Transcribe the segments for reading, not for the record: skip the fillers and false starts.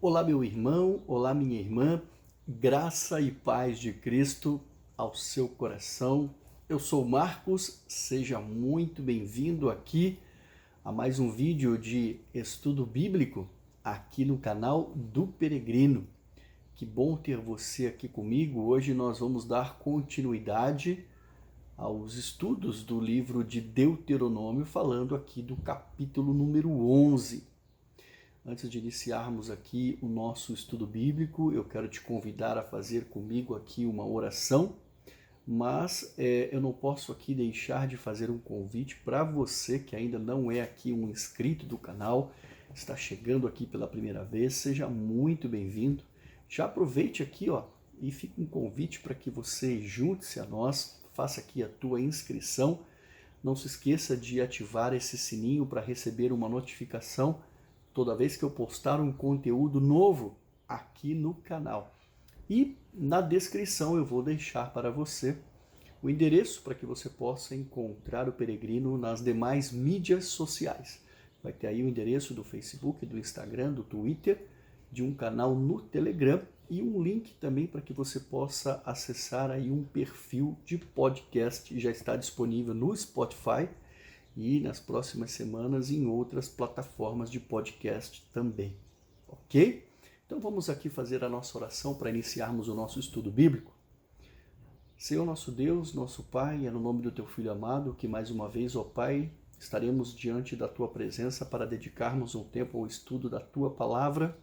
Olá, meu irmão, olá, minha irmã, graça e paz de Cristo ao seu coração. Eu sou Marcos, seja muito bem-vindo aqui a mais um vídeo de estudo bíblico aqui no canal do Peregrino. Que bom ter você aqui comigo. Hoje nós vamos dar continuidade aos estudos do livro de Deuteronômio, falando aqui do capítulo número 11. Antes de iniciarmos aqui o nosso estudo bíblico, eu quero te convidar a fazer comigo aqui uma oração, mas eu não posso aqui deixar de fazer um convite para você que ainda não é aqui um inscrito do canal, está chegando aqui pela primeira vez, seja muito bem-vindo. Já aproveite aqui, e fica um convite para que você junte-se a nós, faça aqui a tua inscrição. Não se esqueça de ativar esse sininho para receber uma notificação toda vez que eu postar um conteúdo novo aqui no canal. E na descrição eu vou deixar para você o endereço para que você possa encontrar o Peregrino nas demais mídias sociais. Vai ter aí o endereço do Facebook, do Instagram, do Twitter, de um canal no Telegram e um link também para que você possa acessar aí um perfil de podcast. Já está disponível no Spotify e nas próximas semanas em outras plataformas de podcast também, ok? Então vamos aqui fazer a nossa oração para iniciarmos o nosso estudo bíblico. Senhor nosso Deus, nosso Pai, é no nome do Teu Filho amado que mais uma vez, ó Pai, estaremos diante da Tua presença para dedicarmos um tempo ao estudo da Tua Palavra.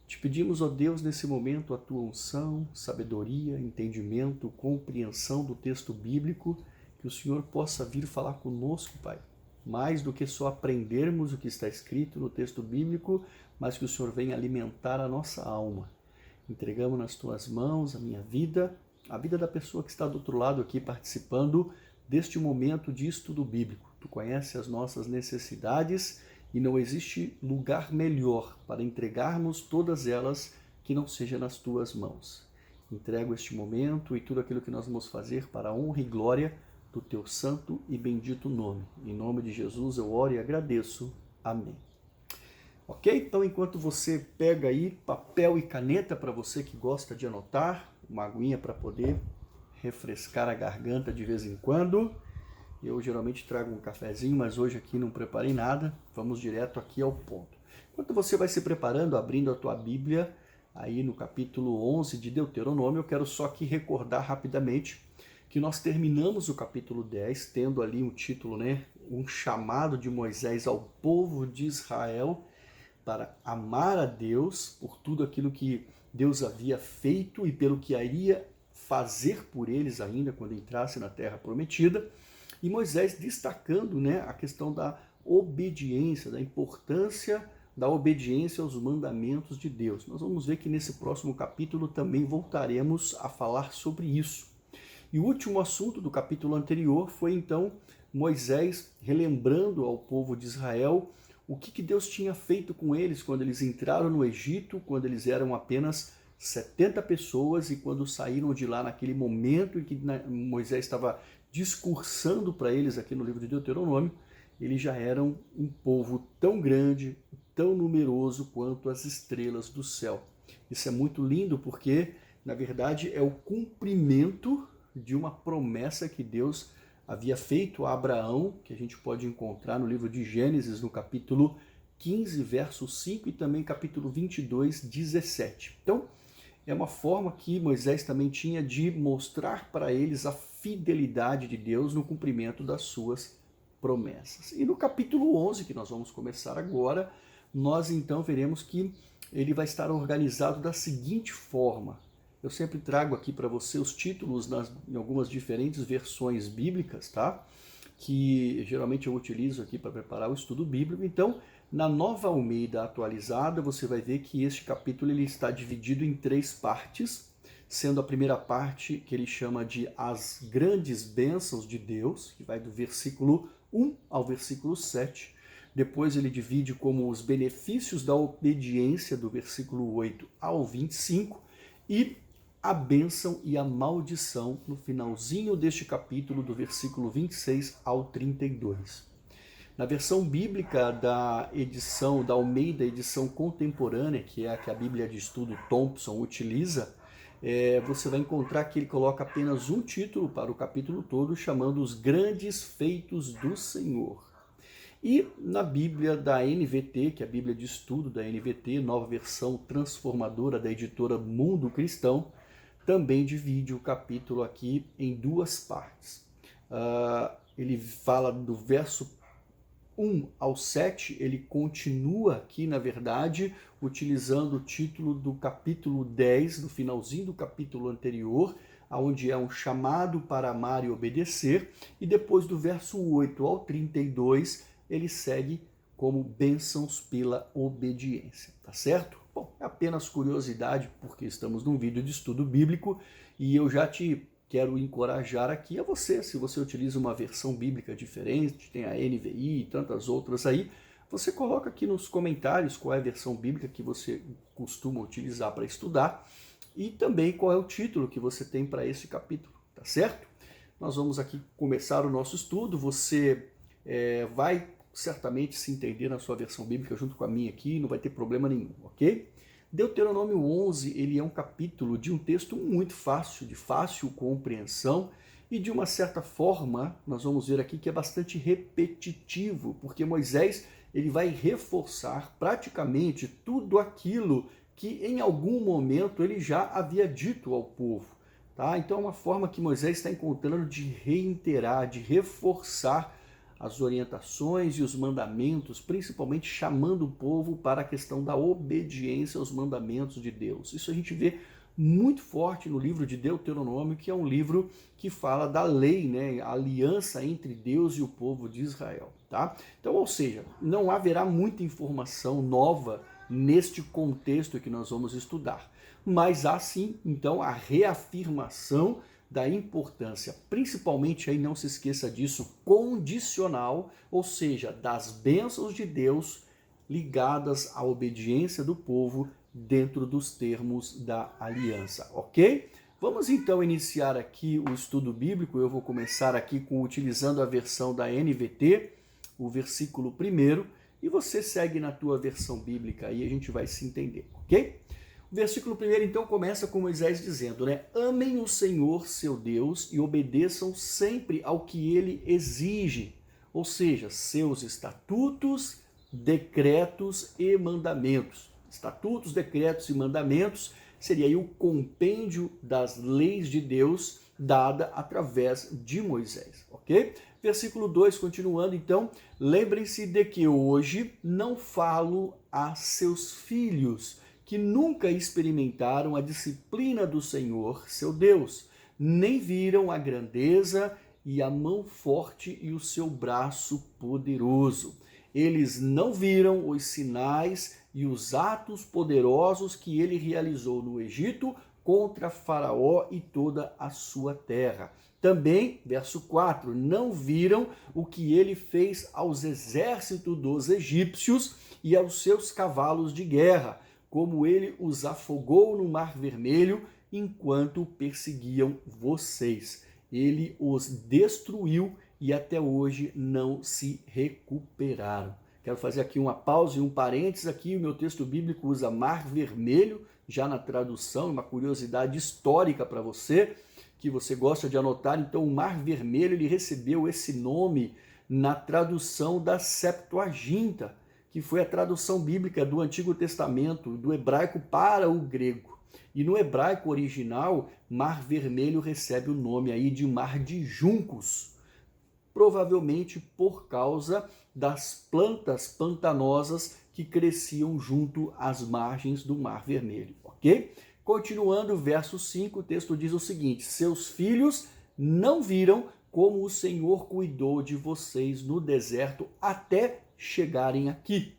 Te pedimos, ó Deus, nesse momento a Tua unção, sabedoria, entendimento, compreensão do texto bíblico, que o Senhor possa vir falar conosco, Pai. Mais do que só aprendermos o que está escrito no texto bíblico, mas que o Senhor venha alimentar a nossa alma. Entregamos nas Tuas mãos a minha vida, a vida da pessoa que está do outro lado aqui participando deste momento de estudo bíblico. Tu conheces as nossas necessidades e não existe lugar melhor para entregarmos todas elas que não seja nas Tuas mãos. Entrego este momento e tudo aquilo que nós vamos fazer para a honra e glória do Teu santo e bendito nome. Em nome de Jesus eu oro e agradeço. Amém. Ok? Então, enquanto você pega aí papel e caneta para você que gosta de anotar, uma aguinha para poder refrescar a garganta de vez em quando. Eu geralmente trago um cafezinho, mas hoje aqui não preparei nada. Vamos direto aqui ao ponto. Enquanto você vai se preparando, abrindo a tua Bíblia, aí no capítulo 11 de Deuteronômio, eu quero só aqui recordar rapidamente que nós terminamos o capítulo 10, tendo ali um título, um chamado de Moisés ao povo de Israel para amar a Deus por tudo aquilo que Deus havia feito e pelo que iria fazer por eles ainda quando entrasse na terra prometida. E Moisés destacando a questão da obediência, da importância da obediência aos mandamentos de Deus. Nós vamos ver que nesse próximo capítulo também voltaremos a falar sobre isso. E o último assunto do capítulo anterior foi então Moisés relembrando ao povo de Israel o que Deus tinha feito com eles quando eles entraram no Egito, quando eles eram apenas 70 pessoas e quando saíram de lá naquele momento em que Moisés estava discursando para eles aqui no livro de Deuteronômio, eles já eram um povo tão grande, tão numeroso quanto as estrelas do céu. Isso é muito lindo porque, na verdade, é o cumprimento de uma promessa que Deus havia feito a Abraão, que a gente pode encontrar no livro de Gênesis, no capítulo 15, verso 5 e também capítulo 22, 17. Então, é uma forma que Moisés também tinha de mostrar para eles a fidelidade de Deus no cumprimento das suas promessas. E no capítulo 11, que nós vamos começar agora, nós então veremos que ele vai estar organizado da seguinte forma. Eu sempre trago aqui para você os títulos em algumas diferentes versões bíblicas, tá? Que geralmente eu utilizo aqui para preparar o estudo bíblico. Então, na Nova Almeida atualizada, você vai ver que este capítulo ele está dividido em 3 partes, sendo a primeira parte que ele chama de As Grandes Bênçãos de Deus, que vai do versículo 1 ao versículo 7. Depois ele divide como os benefícios da obediência, do versículo 8 ao 25, e a bênção e a maldição no finalzinho deste capítulo, do versículo 26 ao 32. Na versão bíblica da edição da Almeida, edição contemporânea, que é a que a Bíblia de Estudo Thompson utiliza, você vai encontrar que ele coloca apenas um título para o capítulo todo, chamando Os Grandes Feitos do Senhor. E na Bíblia da NVT, que é a Bíblia de Estudo da NVT, nova versão transformadora da editora Mundo Cristão, também divide o capítulo aqui em duas partes. Ele fala do verso 1 ao 7, ele continua aqui, na verdade, utilizando o título do capítulo 10, do finalzinho do capítulo anterior, onde é um chamado para amar e obedecer, e depois do verso 8 ao 32, ele segue como bênçãos pela obediência, tá certo? Bom, é apenas curiosidade, porque estamos num vídeo de estudo bíblico, e eu já te quero encorajar aqui a você, se você utiliza uma versão bíblica diferente, tem a NVI e tantas outras aí, você coloca aqui nos comentários qual é a versão bíblica que você costuma utilizar para estudar e também qual é o título que você tem para esse capítulo, tá certo? Nós vamos aqui começar o nosso estudo, você vai certamente se entender na sua versão bíblica junto com a minha aqui, não vai ter problema nenhum, ok? Deuteronômio 11, ele é um capítulo de um texto muito fácil, de fácil compreensão e de uma certa forma, nós vamos ver aqui que é bastante repetitivo, porque Moisés ele vai reforçar praticamente tudo aquilo que em algum momento ele já havia dito ao povo. Tá? Então é uma forma que Moisés está encontrando de reiterar, de reforçar as orientações e os mandamentos, principalmente chamando o povo para a questão da obediência aos mandamentos de Deus. Isso a gente vê muito forte no livro de Deuteronômio, que é um livro que fala da lei, né, a aliança entre Deus e o povo de Israel, tá? Então, ou seja, não haverá muita informação nova neste contexto que nós vamos estudar, mas há sim, então, a reafirmação da importância, principalmente aí não se esqueça disso, condicional, ou seja, das bênçãos de Deus ligadas à obediência do povo dentro dos termos da aliança, ok? Vamos então iniciar aqui o estudo bíblico. Eu vou começar aqui utilizando a versão da NVT, o versículo 1, e você segue na tua versão bíblica aí, a gente vai se entender, ok? O versículo 1 então começa com Moisés dizendo, né? Amem o Senhor, seu Deus, e obedeçam sempre ao que ele exige, ou seja, seus estatutos, decretos e mandamentos. Estatutos, decretos e mandamentos seria aí o compêndio das leis de Deus dada através de Moisés, ok? Versículo 2, continuando então, lembrem-se de que hoje não falo a seus filhos, que nunca experimentaram a disciplina do Senhor, seu Deus, nem viram a grandeza e a mão forte e o seu braço poderoso. Eles não viram os sinais e os atos poderosos que ele realizou no Egito contra Faraó e toda a sua terra. Também, verso 4, não viram o que ele fez aos exércitos dos egípcios e aos seus cavalos de guerra, como ele os afogou no Mar Vermelho enquanto perseguiam vocês. Ele os destruiu e até hoje não se recuperaram. Quero fazer aqui uma pausa e um parênteses aqui. O meu texto bíblico usa Mar Vermelho, já na tradução, uma curiosidade histórica para você, que você gosta de anotar. Então, o Mar Vermelho ele recebeu esse nome na tradução da Septuaginta, que foi a tradução bíblica do Antigo Testamento, do hebraico para o grego. E no hebraico original, Mar Vermelho recebe o nome aí de Mar de Juncos, provavelmente por causa das plantas pantanosas que cresciam junto às margens do Mar Vermelho, ok? Continuando, verso 5, o texto diz o seguinte, seus filhos não viram como o Senhor cuidou de vocês no deserto até chegarem aqui.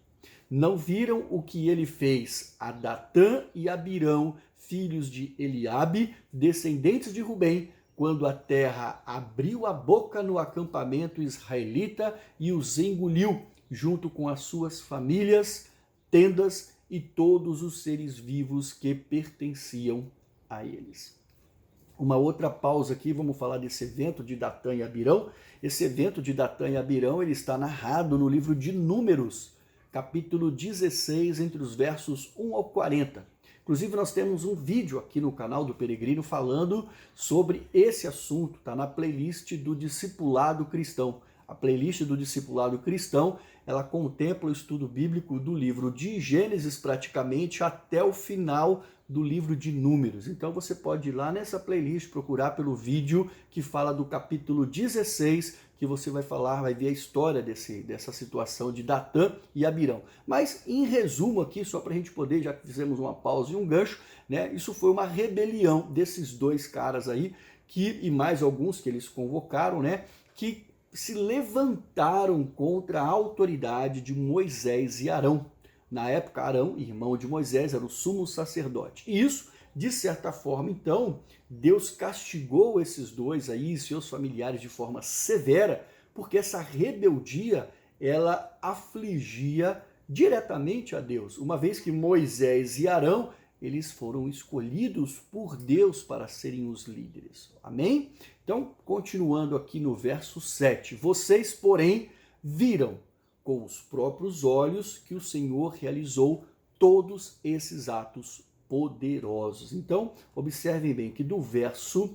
Não viram o que ele fez a Datã e Abirão, filhos de Eliabe, descendentes de Rubem, quando a terra abriu a boca no acampamento israelita e os engoliu, junto com as suas famílias, tendas e todos os seres vivos que pertenciam a eles. Uma outra pausa aqui, vamos falar desse evento de Datã e Abirão. Esse evento de Datã e Abirão, ele está narrado no livro de Números, capítulo 16, entre os versos 1 ao 40. Inclusive, nós temos um vídeo aqui no canal do Peregrino falando sobre esse assunto, está na playlist do Discipulado Cristão. A playlist do Discipulado Cristão, ela contempla o estudo bíblico do livro de Gênesis praticamente até o final do livro de Números. Então você pode ir lá nessa playlist, procurar pelo vídeo que fala do capítulo 16, que você vai ver a história dessa situação de Datã e Abirão. Mas em resumo aqui, só para a gente poder, já que fizemos uma pausa e um gancho, né? Isso foi uma rebelião desses dois caras aí, e mais alguns que eles convocaram, né? Que se levantaram contra a autoridade de Moisés e Arão. Na época, Arão, irmão de Moisés, era o sumo sacerdote. E isso, de certa forma, então, Deus castigou esses dois aí e seus familiares de forma severa, porque essa rebeldia, ela afligia diretamente a Deus, uma vez que Moisés e Arão, eles foram escolhidos por Deus para serem os líderes. Amém? Então, continuando aqui no verso 7. Vocês, porém, viram com os próprios olhos que o Senhor realizou todos esses atos poderosos. Então, observem bem que do verso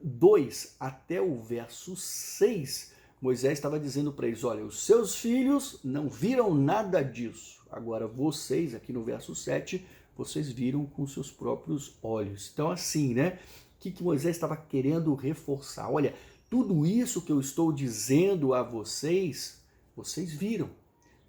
2 até o verso 6, Moisés estava dizendo para eles, olha, os seus filhos não viram nada disso. Agora vocês, aqui no verso 7, vocês viram com seus próprios olhos. Então, assim, né? O que Moisés estava querendo reforçar? Olha, tudo isso que eu estou dizendo a vocês, vocês viram,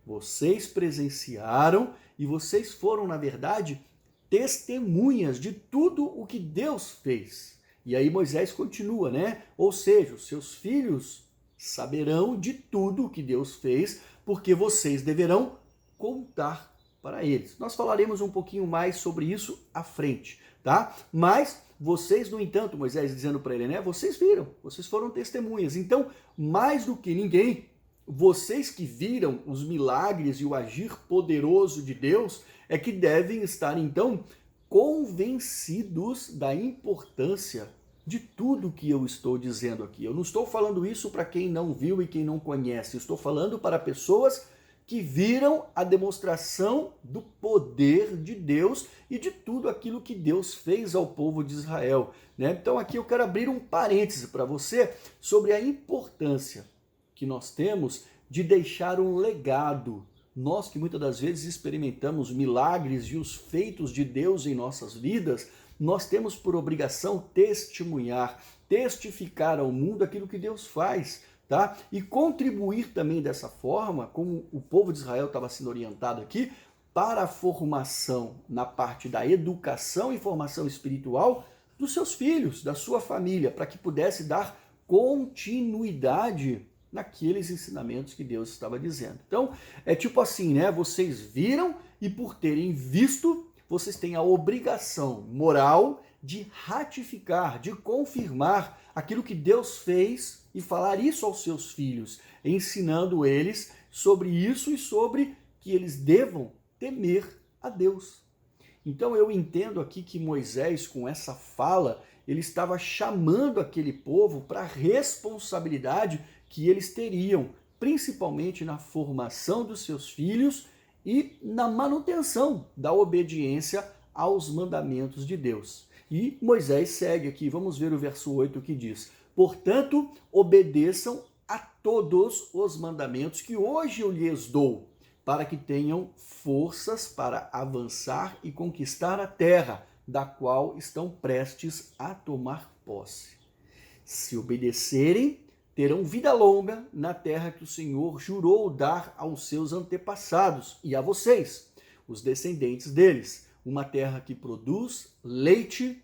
vocês presenciaram e vocês foram, na verdade, testemunhas de tudo o que Deus fez. E aí Moisés continua, né? Ou seja, os seus filhos saberão de tudo o que Deus fez, porque vocês deverão contar para eles. Nós falaremos um pouquinho mais sobre isso à frente, tá? Mas vocês, no entanto, Moisés dizendo para ele, né? Vocês viram, vocês foram testemunhas. Então, mais do que ninguém, vocês que viram os milagres e o agir poderoso de Deus é que devem estar, então, convencidos da importância de tudo que eu estou dizendo aqui. Eu não estou falando isso para quem não viu e quem não conhece. Eu estou falando para pessoas que viram a demonstração do poder de Deus e de tudo aquilo que Deus fez ao povo de Israel, né? Então aqui eu quero abrir um parêntese para você sobre a importância que nós temos de deixar um legado. Nós que muitas das vezes experimentamos milagres e os feitos de Deus em nossas vidas, nós temos por obrigação testemunhar, testificar ao mundo aquilo que Deus faz, tá? E contribuir também dessa forma, como o povo de Israel estava sendo orientado aqui, para a formação na parte da educação e formação espiritual dos seus filhos, da sua família, para que pudesse dar continuidade naqueles ensinamentos que Deus estava dizendo. Então, é tipo assim, né? Vocês viram e por terem visto, vocês têm a obrigação moral de ratificar, de confirmar aquilo que Deus fez e falar isso aos seus filhos, ensinando eles sobre isso e sobre que eles devam temer a Deus. Então eu entendo aqui que Moisés, com essa fala, ele estava chamando aquele povo para a responsabilidade que eles teriam, principalmente na formação dos seus filhos e na manutenção da obediência aos mandamentos de Deus. E Moisés segue aqui, vamos ver o verso 8 que diz: portanto, obedeçam a todos os mandamentos que hoje eu lhes dou, para que tenham forças para avançar e conquistar a terra, da qual estão prestes a tomar posse. Se obedecerem, terão vida longa na terra que o Senhor jurou dar aos seus antepassados e a vocês, os descendentes deles, uma terra que produz leite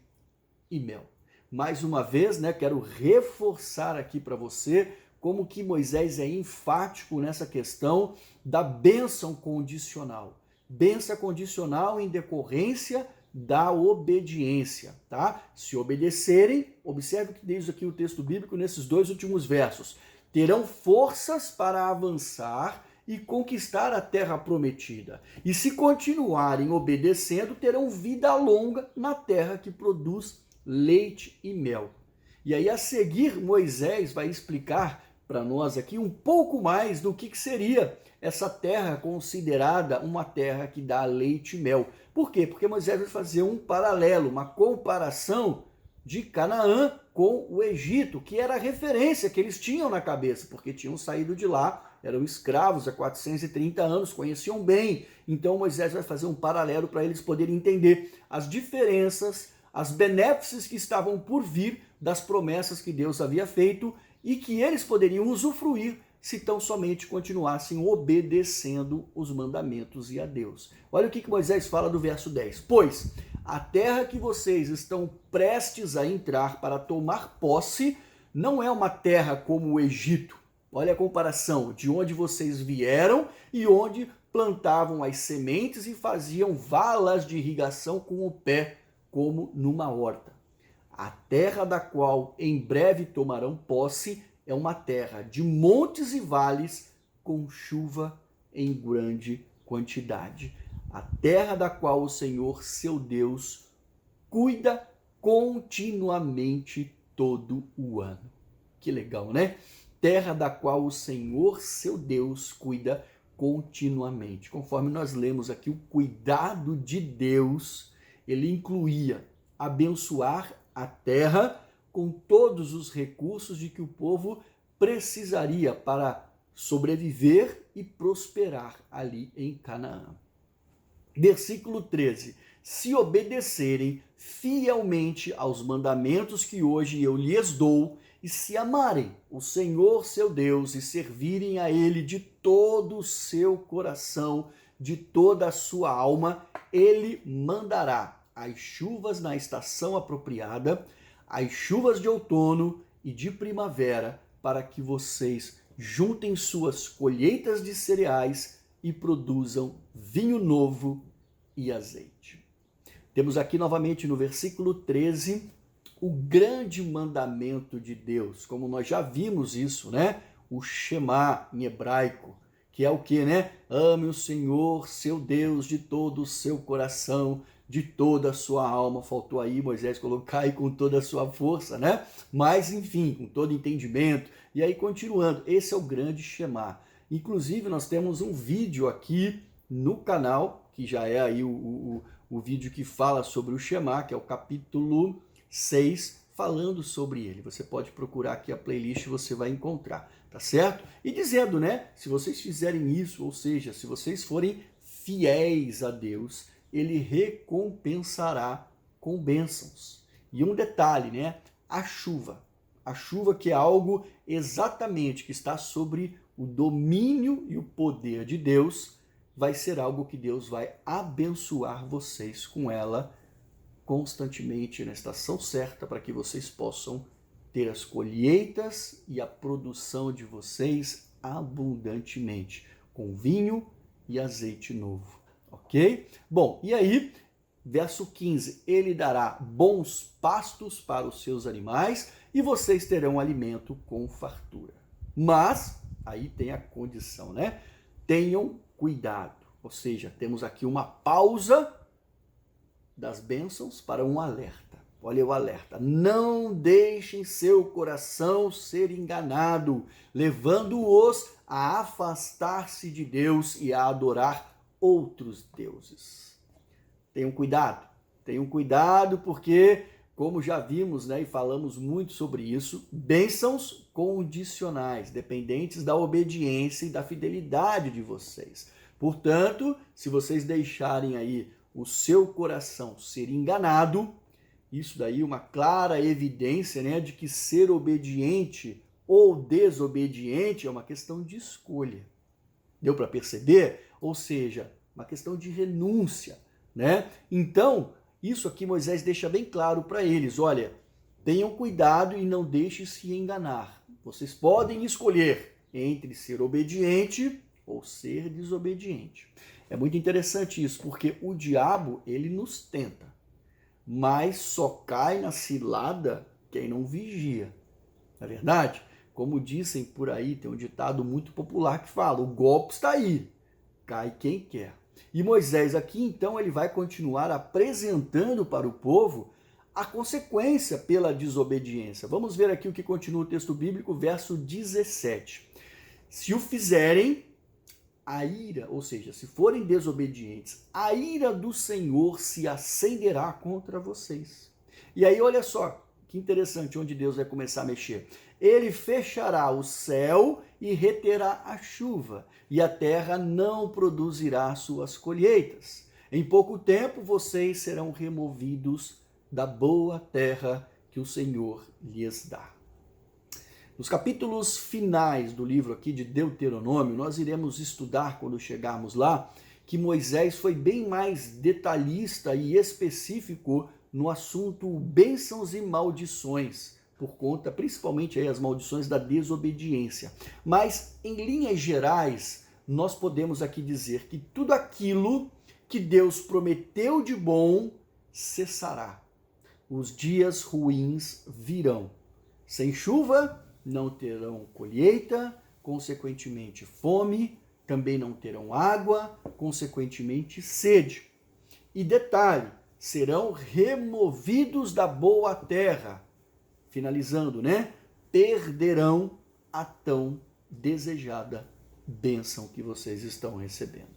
e mel. Mais uma vez, né, quero reforçar aqui para você como que Moisés é enfático nessa questão da bênção condicional. Bênção condicional em decorrência da obediência, tá? Se obedecerem, observe o que diz aqui o texto bíblico nesses dois últimos versos. Terão forças para avançar e conquistar a terra prometida. E se continuarem obedecendo, terão vida longa na terra que produz leite e mel. E aí a seguir Moisés vai explicar para nós aqui um pouco mais do que seria essa terra considerada uma terra que dá leite e mel. Por quê? Porque Moisés vai fazer um paralelo, uma comparação de Canaã com o Egito, que era a referência que eles tinham na cabeça, porque tinham saído de lá, eram escravos há 430 anos, conheciam bem. Então Moisés vai fazer um paralelo para eles poderem entender as diferenças, as benéficas que estavam por vir das promessas que Deus havia feito e que eles poderiam usufruir se tão somente continuassem obedecendo os mandamentos e a Deus. Olha o que Moisés fala do verso 10. Pois a terra que vocês estão prestes a entrar para tomar posse não é uma terra como o Egito. Olha a comparação de onde vocês vieram e onde plantavam as sementes e faziam valas de irrigação com o pé, como numa horta. A terra da qual em breve tomarão posse é uma terra de montes e vales com chuva em grande quantidade. A terra da qual o Senhor, seu Deus, cuida continuamente todo o ano. Que legal, né? Terra da qual o Senhor, seu Deus, cuida continuamente. Conforme nós lemos aqui, o cuidado de Deus, ele incluía abençoar a terra com todos os recursos de que o povo precisaria para sobreviver e prosperar ali em Canaã. Versículo 13. Se obedecerem fielmente aos mandamentos que hoje eu lhes dou, e se amarem o Senhor seu Deus e servirem a Ele de todo o seu coração, de toda a sua alma, Ele mandará as chuvas na estação apropriada, as chuvas de outono e de primavera, para que vocês juntem suas colheitas de cereais e produzam vinho novo e azeite. Temos aqui novamente no versículo 13 o grande mandamento de Deus, como nós já vimos isso, né? O Shema em hebraico, que é o que, né? Ame o Senhor, seu Deus, de todo o seu coração, de toda a sua alma. Faltou aí Moisés colocar aí com toda a sua força, né? Mas, enfim, com todo entendimento. E aí, continuando, esse é o grande Shema. Inclusive, nós temos um vídeo aqui no canal, que já é aí o vídeo que fala sobre o Shema, que é o capítulo 6, falando sobre ele. Você pode procurar aqui a playlist, você vai encontrar, tá certo? E dizendo, né, se vocês fizerem isso, ou seja, se vocês forem fiéis a Deus, ele recompensará com bênçãos. E um detalhe, né, a chuva que é algo exatamente que está sobre o domínio e o poder de Deus, vai ser algo que Deus vai abençoar vocês com ela constantemente na estação certa, para que vocês possam ter as colheitas e a produção de vocês abundantemente, com vinho e azeite novo, ok? Bom, e aí, verso 15, ele dará bons pastos para os seus animais e vocês terão alimento com fartura. Mas, aí tem a condição, né? Tenham cuidado, ou seja, temos aqui uma pausa das bênçãos para um alerta. Olha o alerta. Não deixem seu coração ser enganado, levando-os a afastar-se de Deus e a adorar outros deuses. Tenham cuidado porque, como já vimos, né, e falamos muito sobre isso, bênçãos condicionais, dependentes da obediência e da fidelidade de vocês. Portanto, se vocês deixarem aí o seu coração ser enganado, isso daí é uma clara evidência, né, de que ser obediente ou desobediente é uma questão de escolha. Deu para perceber? Ou seja, uma questão de renúncia, né? Então, isso aqui Moisés deixa bem claro para eles, olha, tenham cuidado e não deixem se enganar. Vocês podem escolher entre ser obediente ou ser desobediente. É muito interessante isso, porque o diabo, ele nos tenta, mas só cai na cilada quem não vigia. Não é verdade? Como dizem por aí, tem um ditado muito popular que fala, o golpe está aí, cai quem quer. E Moisés aqui, então, ele vai continuar apresentando para o povo a consequência pela desobediência. Vamos ver aqui o que continua o texto bíblico, verso 17. Se o fizerem, a ira, ou seja, se forem desobedientes, a ira do Senhor se acenderá contra vocês. E aí, olha só, que interessante onde Deus vai começar a mexer. Ele fechará o céu e reterá a chuva, e a terra não produzirá suas colheitas. Em pouco tempo vocês serão removidos da boa terra que o Senhor lhes dá. Nos capítulos finais do livro aqui de Deuteronômio, nós iremos estudar, quando chegarmos lá, que Moisés foi bem mais detalhista e específico no assunto bênçãos e maldições, por conta, principalmente aí, as maldições da desobediência. Mas, em linhas gerais, nós podemos aqui dizer que tudo aquilo que Deus prometeu de bom cessará. Os dias ruins virão. Sem chuva, não terão colheita, consequentemente fome, também não terão água, consequentemente sede. E detalhe, serão removidos da boa terra. Finalizando, né? Perderão a tão desejada bênção que vocês estão recebendo.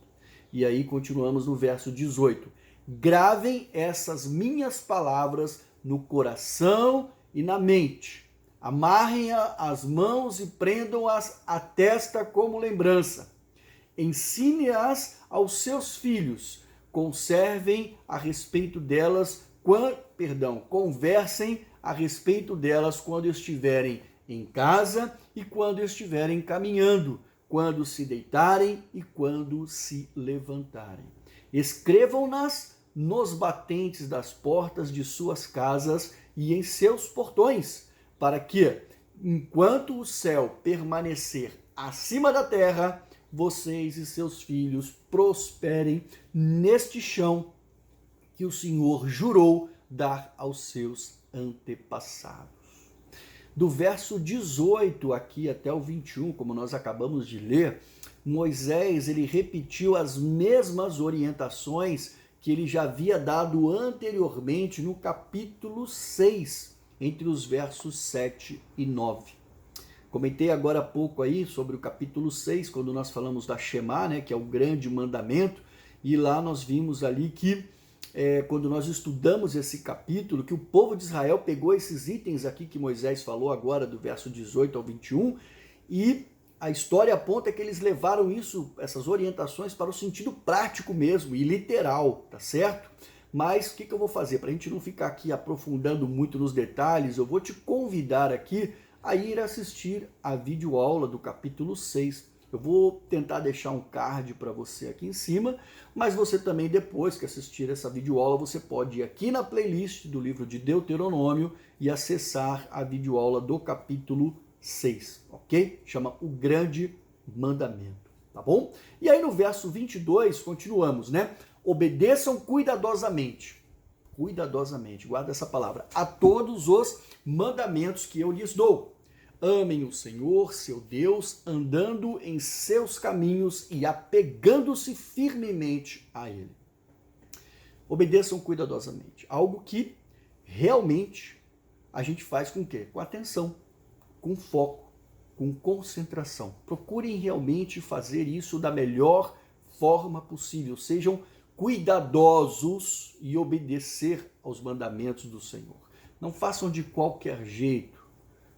E aí continuamos no verso 18. Gravem essas minhas palavras no coração e na mente. Amarrem as mãos e prendam-as à testa como lembrança. Ensine-as aos seus filhos. Conversem a respeito delas quando estiverem em casa e quando estiverem caminhando, quando se deitarem e quando se levantarem. Escrevam-nas nos batentes das portas de suas casas e em seus portões, para que, enquanto o céu permanecer acima da terra, vocês e seus filhos prosperem neste chão que o Senhor jurou dar aos seus antepassados. Do verso 18 aqui até o 21, como nós acabamos de ler, Moisés ele repetiu as mesmas orientações que ele já havia dado anteriormente no capítulo 6, entre os versos 7 e 9. Comentei agora há pouco aí sobre o capítulo 6, quando nós falamos da Shema, né, que é o grande mandamento, e lá nós vimos ali que quando nós estudamos esse capítulo, que o povo de Israel pegou esses itens aqui que Moisés falou agora, do verso 18 ao 21, e a história aponta que eles levaram essas orientações para o sentido prático mesmo, e literal, tá certo? Mas o que eu vou fazer? Para a gente não ficar aqui aprofundando muito nos detalhes, eu vou te convidar aqui a ir assistir a videoaula do capítulo 6. Eu vou tentar deixar um card para você aqui em cima, mas você também, depois que assistir essa videoaula, você pode ir aqui na playlist do livro de Deuteronômio e acessar a videoaula do capítulo 6, ok? Chama O Grande Mandamento, tá bom? E aí no verso 22, continuamos, né? Obedeçam cuidadosamente, guarda essa palavra, a todos os mandamentos que eu lhes dou. Amem o Senhor, seu Deus, andando em seus caminhos e apegando-se firmemente a Ele. Obedeçam cuidadosamente. Algo que realmente a gente faz com o quê? Com atenção, com foco, com concentração. Procurem realmente fazer isso da melhor forma possível. Sejam cuidadosos e obedecer aos mandamentos do Senhor. Não façam de qualquer jeito.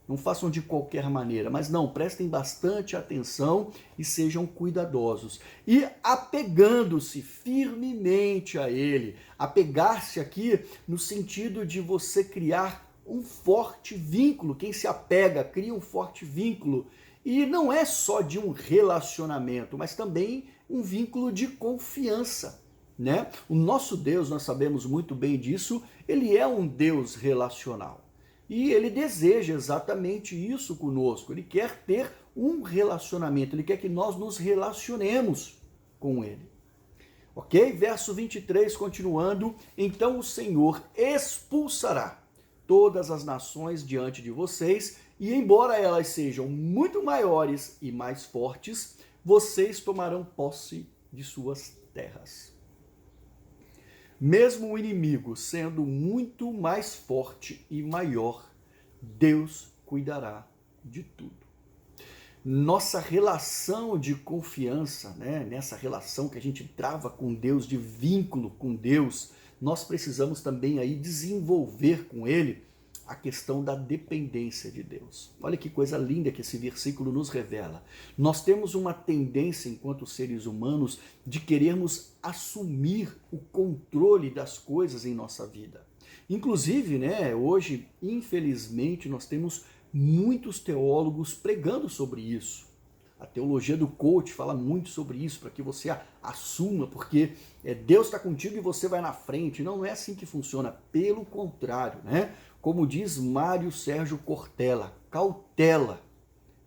Não façam de qualquer maneira, mas não, prestem bastante atenção e sejam cuidadosos. E apegando-se firmemente a Ele. Apegar-se aqui no sentido de você criar um forte vínculo. Quem se apega cria um forte vínculo. E não é só de um relacionamento, mas também um vínculo de confiança, né? O nosso Deus, nós sabemos muito bem disso, ele é um Deus relacional. E ele deseja exatamente isso conosco. Ele quer ter um relacionamento. Ele quer que nós nos relacionemos com ele. Ok? Verso 23, continuando. Então o Senhor expulsará todas as nações diante de vocês, e embora elas sejam muito maiores e mais fortes, vocês tomarão posse de suas terras. Mesmo o inimigo sendo muito mais forte e maior, Deus cuidará de tudo. Nossa relação de confiança, né? Nessa relação que a gente trava com Deus, de vínculo com Deus, nós precisamos também aí desenvolver com Ele a questão da dependência de Deus. Olha que coisa linda que esse versículo nos revela. Nós temos uma tendência, enquanto seres humanos, de querermos assumir o controle das coisas em nossa vida. Inclusive, né, hoje, infelizmente, nós temos muitos teólogos pregando sobre isso. A teologia do coach fala muito sobre isso, para que você assuma, porque Deus está contigo e você vai na frente. Não é assim que funciona, pelo contrário, né? Como diz Mário Sérgio Cortella, cautela,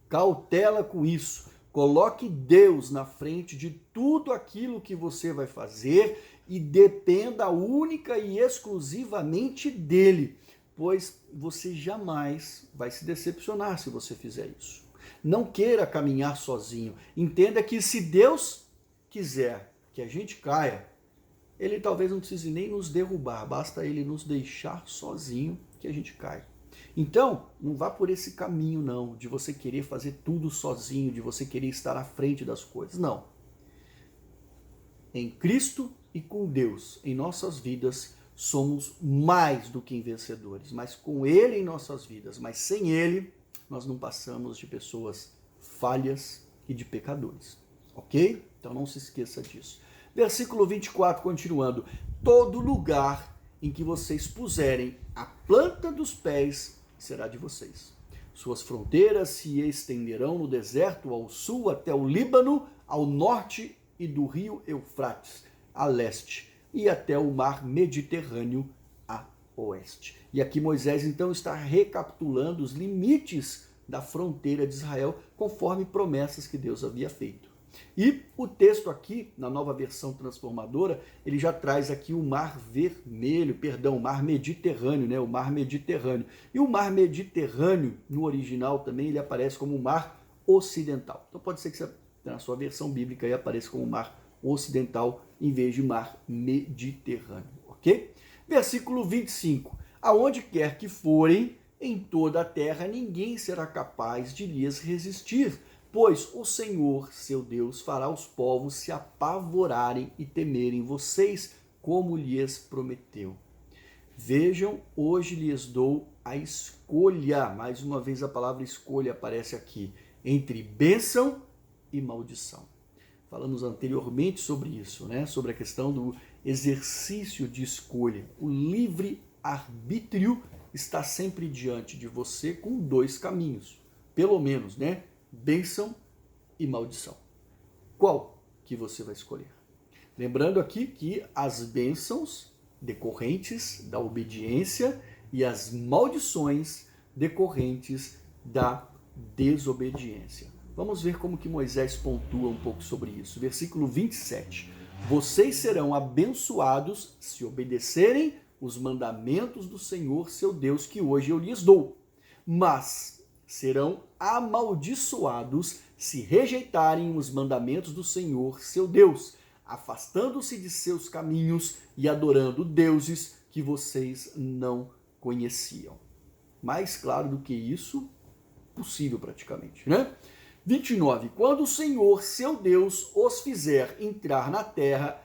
cautela com isso. Coloque Deus na frente de tudo aquilo que você vai fazer e dependa única e exclusivamente dele, pois você jamais vai se decepcionar se você fizer isso. Não queira caminhar sozinho. Entenda que se Deus quiser que a gente caia, ele talvez não precise nem nos derrubar, basta ele nos deixar sozinho que a gente cai. Então, não vá por esse caminho não, de você querer fazer tudo sozinho, de você querer estar à frente das coisas. Não. Em Cristo e com Deus, em nossas vidas, somos mais do que vencedores, mas com Ele em nossas vidas, mas sem Ele, nós não passamos de pessoas falhas e de pecadores, ok? Então não se esqueça disso. Versículo 24, continuando. Todo lugar em que vocês puserem a planta dos pés será de vocês. Suas fronteiras se estenderão no deserto ao sul até o Líbano, ao norte e do rio Eufrates, a leste, e até o mar Mediterrâneo a oeste. E aqui Moisés então está recapitulando os limites da fronteira de Israel, conforme promessas que Deus havia feito. E o texto aqui, na nova versão transformadora, ele já traz aqui o mar vermelho, perdão, o mar Mediterrâneo, né? O mar Mediterrâneo. E o mar Mediterrâneo, no original também, ele aparece como o mar ocidental. Então pode ser que na sua versão bíblica aí apareça como mar ocidental em vez de mar Mediterrâneo, ok? Versículo 25. Aonde quer que forem, em toda a terra, ninguém será capaz de lhes resistir, pois o Senhor, seu Deus, fará os povos se apavorarem e temerem vocês, como lhes prometeu. Vejam, hoje lhes dou a escolha, mais uma vez a palavra escolha aparece aqui, entre bênção e maldição. Falamos anteriormente sobre isso, né? Sobre a questão do exercício de escolha. O livre-arbítrio está sempre diante de você com dois caminhos, pelo menos, né? Bênção e maldição. Qual que você vai escolher? Lembrando aqui que as bênçãos decorrentes da obediência e as maldições decorrentes da desobediência. Vamos ver como que Moisés pontua um pouco sobre isso. Versículo 27. Vocês serão abençoados se obedecerem os mandamentos do Senhor, seu Deus, que hoje eu lhes dou. Mas serão amaldiçoados se rejeitarem os mandamentos do Senhor, seu Deus, afastando-se de seus caminhos e adorando deuses que vocês não conheciam. Mais claro do que isso, possível praticamente, né? 29. Quando o Senhor, seu Deus, os fizer entrar na terra,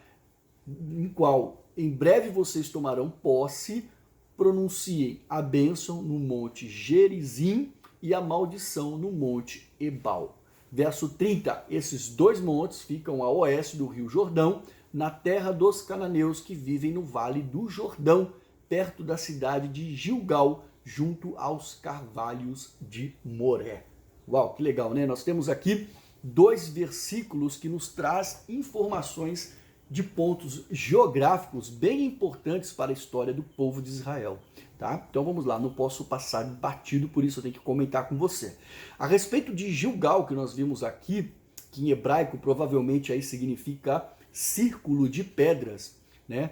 em qual em breve vocês tomarão posse, pronunciem a bênção no monte Gerizim e a maldição no monte Ebal. Verso 30. Esses dois montes ficam a oeste do rio Jordão, na terra dos cananeus que vivem no vale do Jordão, perto da cidade de Gilgal, junto aos carvalhos de Moré. Uau, que legal, né? Nós temos aqui dois versículos que nos traz informações de pontos geográficos bem importantes para a história do povo de Israel. Tá? Então vamos lá, não posso passar batido, por isso eu tenho que comentar com você. A respeito de Gilgal, que nós vimos aqui, que em hebraico provavelmente aí significa círculo de pedras, né?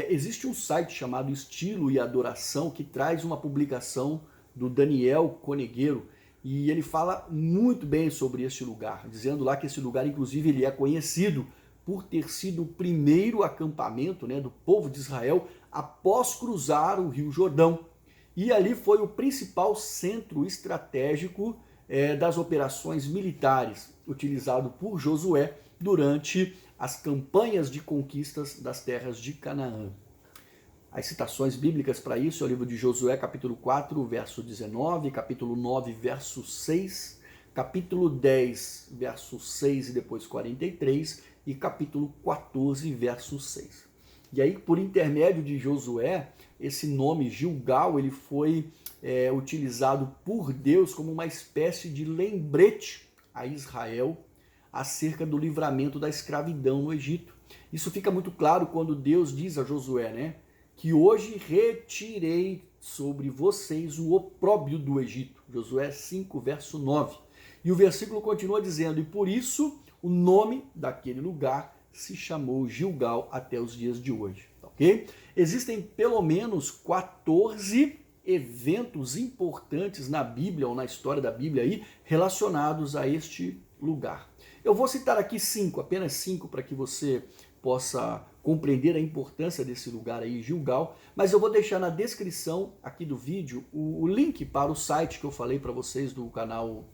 Existe um site chamado Estilo e Adoração que traz uma publicação do Daniel Conegueiro e ele fala muito bem sobre este lugar, dizendo lá que esse lugar inclusive ele é conhecido por ter sido o primeiro acampamento, né, do povo de Israel após cruzar o Rio Jordão. E ali foi o principal centro estratégico das operações militares utilizado por Josué durante as campanhas de conquistas das terras de Canaã. As citações bíblicas para isso é o livro de Josué, capítulo 4, verso 19, capítulo 9, verso 6, capítulo 10, verso 6 e depois 43, e capítulo 14, verso 6. E aí, por intermédio de Josué, esse nome Gilgal, ele foi utilizado por Deus como uma espécie de lembrete a Israel acerca do livramento da escravidão no Egito. Isso fica muito claro quando Deus diz a Josué, né, que hoje retirei sobre vocês o opróbrio do Egito. Josué 5, verso 9. E o versículo continua dizendo, e por isso o nome daquele lugar se chamou Gilgal até os dias de hoje. Ok? Existem pelo menos 14 eventos importantes na Bíblia ou na história da Bíblia aí relacionados a este lugar. Eu vou citar aqui apenas cinco, para que você possa compreender a importância desse lugar aí, Gilgal, mas eu vou deixar na descrição aqui do vídeo o link para o site que eu falei para vocês do canal,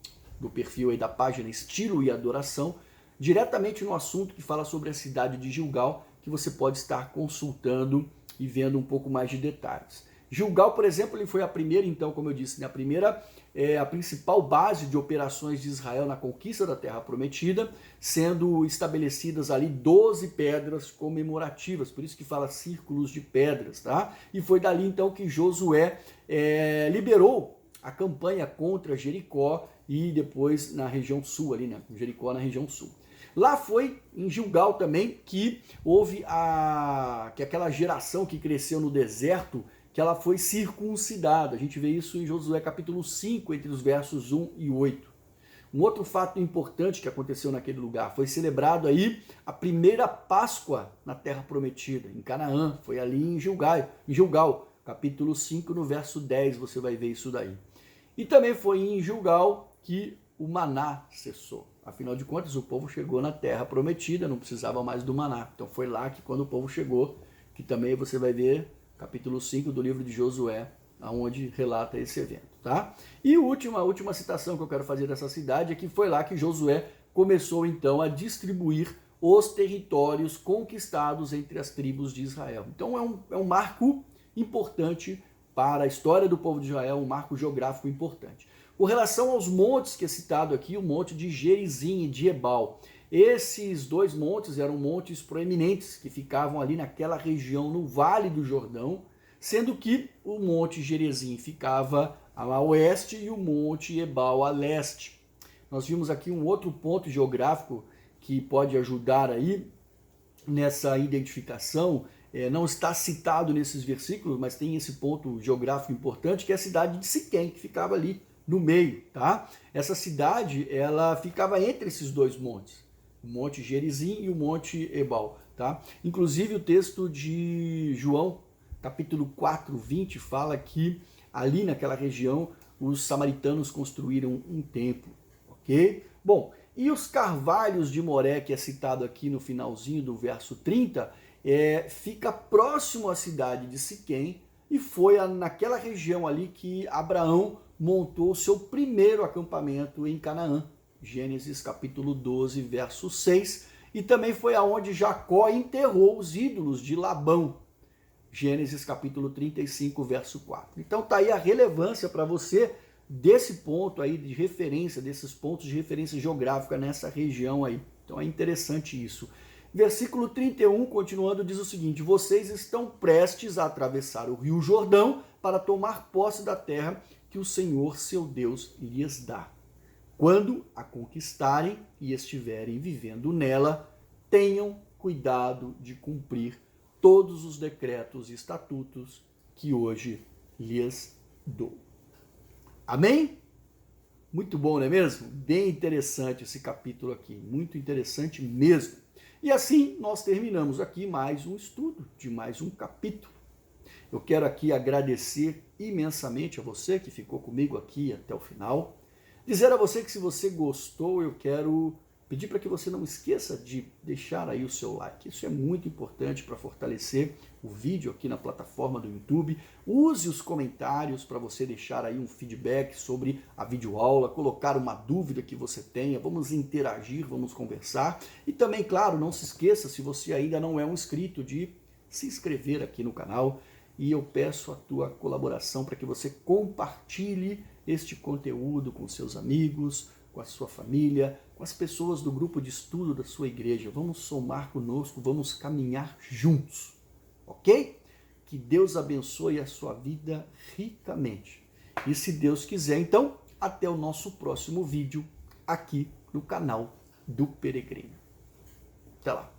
do perfil aí da página Estilo e Adoração, diretamente no assunto que fala sobre a cidade de Gilgal, que você pode estar consultando e vendo um pouco mais de detalhes. Gilgal, por exemplo, ele foi a primeira, então, como eu disse, né, a principal base de operações de Israel na conquista da Terra Prometida, sendo estabelecidas ali 12 pedras comemorativas, por isso que fala círculos de pedras, tá? E foi dali, então, que Josué liberou a campanha contra Jericó e depois na região sul ali, né? Jericó na região sul. Lá foi em Gilgal também que houve aquela geração que cresceu no deserto, que ela foi circuncidada. A gente vê isso em Josué capítulo 5, entre os versos 1 e 8. Um outro fato importante que aconteceu naquele lugar, foi celebrado aí a primeira Páscoa na Terra Prometida, em Canaã, foi ali em Gilgal, capítulo 5, no verso 10, você vai ver isso daí. E também foi em Gilgal que o maná cessou. Afinal de contas, o povo chegou na Terra Prometida, não precisava mais do maná. Então foi lá que quando o povo chegou, que também você vai ver capítulo 5 do livro de Josué, onde relata esse evento, tá? E a última citação que eu quero fazer dessa cidade é que foi lá que Josué começou então a distribuir os territórios conquistados entre as tribos de Israel. Então é um marco importante para a história do povo de Israel, um marco geográfico importante. Com relação aos montes que é citado aqui, o monte de Gerizim e de Ebal, esses dois montes eram montes proeminentes que ficavam ali naquela região no Vale do Jordão, sendo que o monte Gerizim ficava a oeste e o monte Ebal a leste. Nós vimos aqui um outro ponto geográfico que pode ajudar aí nessa identificação, não está citado nesses versículos, mas tem esse ponto geográfico importante, que é a cidade de Siquém, que ficava ali no meio, tá? Essa cidade, ela ficava entre esses dois montes, o Monte Gerizim e o Monte Ebal, tá? Inclusive o texto de João, capítulo 4, 20, fala que ali naquela região os samaritanos construíram um templo, ok? Bom, e os carvalhos de Moré, que é citado aqui no finalzinho do verso 30, fica próximo à cidade de Siquém, e foi naquela região ali que Abraão montou o seu primeiro acampamento em Canaã. Gênesis capítulo 12, verso 6, e também foi aonde Jacó enterrou os ídolos de Labão. Gênesis capítulo 35, verso 4. Então tá aí a relevância para você desse ponto aí de referência, desses pontos de referência geográfica nessa região aí. Então é interessante isso. Versículo 31, continuando, diz o seguinte: vocês estão prestes a atravessar o rio Jordão para tomar posse da terra que o Senhor, seu Deus, lhes dá. Quando a conquistarem e estiverem vivendo nela, tenham cuidado de cumprir todos os decretos e estatutos que hoje lhes dou. Amém? Muito bom, não é mesmo? Bem interessante esse capítulo aqui, muito interessante mesmo. E assim nós terminamos aqui mais um estudo de mais um capítulo. Eu quero aqui agradecer imensamente a você que ficou comigo aqui até o final. Dizer a você que se você gostou, eu quero pedir para que você não esqueça de deixar aí o seu like. Isso é muito importante para fortalecer o vídeo aqui na plataforma do YouTube. Use os comentários para você deixar aí um feedback sobre a videoaula, colocar uma dúvida que você tenha. Vamos interagir, vamos conversar. E também, claro, não se esqueça, se você ainda não é um inscrito, de se inscrever aqui no canal. E eu peço a tua colaboração para que você compartilhe este conteúdo com seus amigos, com a sua família, com as pessoas do grupo de estudo da sua igreja. Vamos somar conosco, vamos caminhar juntos, ok? Que Deus abençoe a sua vida ricamente. E se Deus quiser, então, até o nosso próximo vídeo aqui no canal do Peregrino. Até lá!